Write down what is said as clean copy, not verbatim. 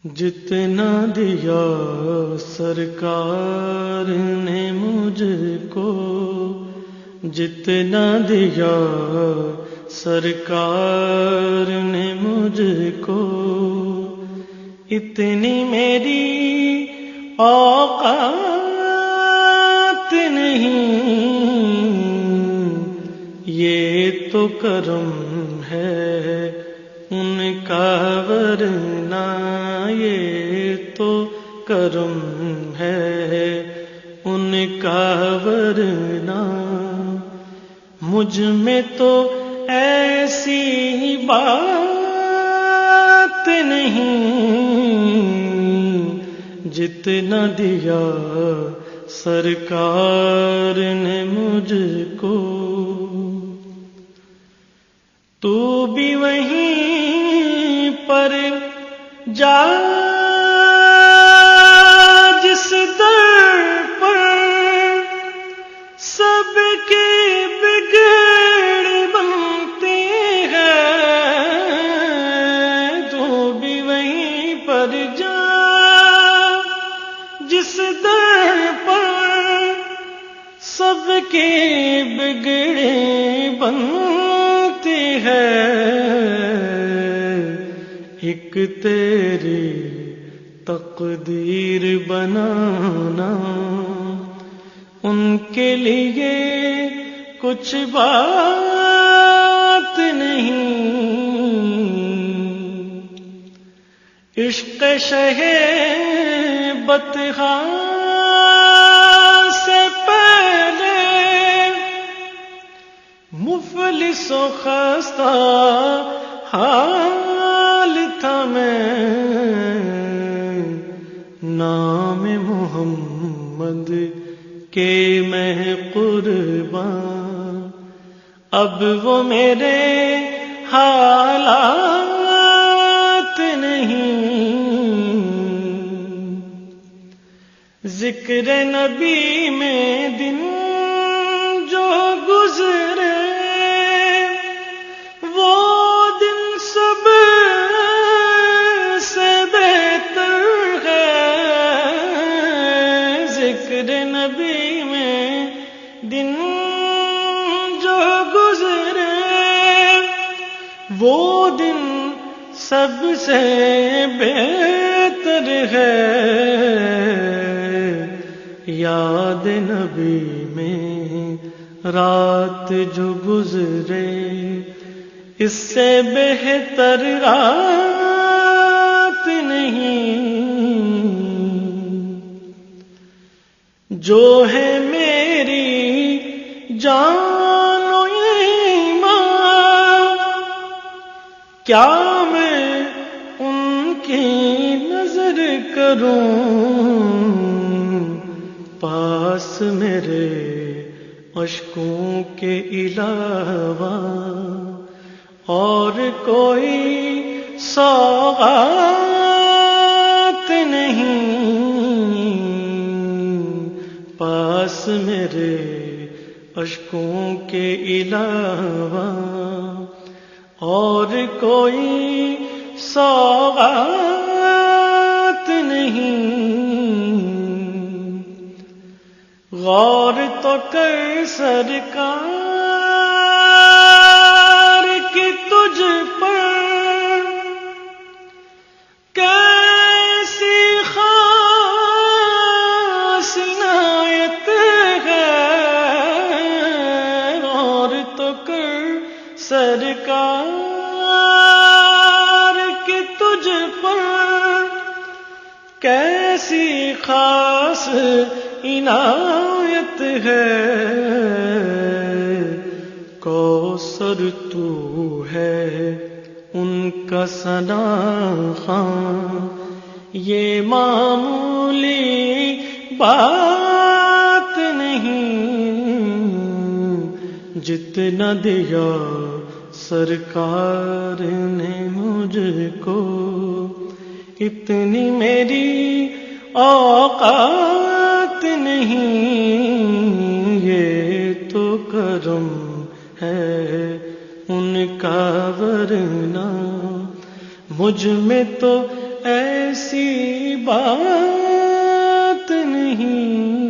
جتنا دیا سرکار نے مجھ کو، جتنا دیا سرکار نے مجھ کو، اتنی میری اوقات نہیں، یہ تو کرم ہے ان کا، ورنہ یہ تو کرم ہے ان کا، ورنہ مجھ میں تو ایسی بات نہیں، جتنا دیا سرکار نے مجھ کو۔ تو بھی وہیں پر جا جس در پر سب کے بگڑ بنتے ہیں، تو بھی وہیں پر جا جس در پر سب کے بگڑے بنتے ہیں، ایک تیری تقدیر بنانا ان کے لیے کچھ بات نہیں، عشق شہ بطحاں سے پہلے مفلس و خستہ حال تھا میں، نام محمد کے میں قربان، اب وہ میرے حالات نہیں، ذکر نبی میں دن جو گزرے وہ دن سب سے بہتر ہے، ذکر نبی میں دن جو گزرے وہ دن سب سے بہتر ہے، یاد نبی میں رات جو گزرے اس سے بہتر رات نہیں، جو ہے میری جان و ایمان، کیا میں ان کی نظر کروں، پاس میرے اشکوں کے علاوہ اور کوئی سوغات نہیں، پاس میرے اشکوں کے علاوہ اور کوئی سوغات نہیں، غور تو کر سرکار کی تجھ پر کیسی خاص عنایت ہے، غور تو کر سرکار کی تجھ پر کیسی خاص عنایت ہے، کوثر تو ہے ان کا ثنا خواں، یہ معمولی بات نہیں، جتنا دیا سرکار نے مجھ کو، اتنی میری اوقات نہیں، یہ تو کرم ہے ان کا، ورنہ مجھ میں تو ایسی بات نہیں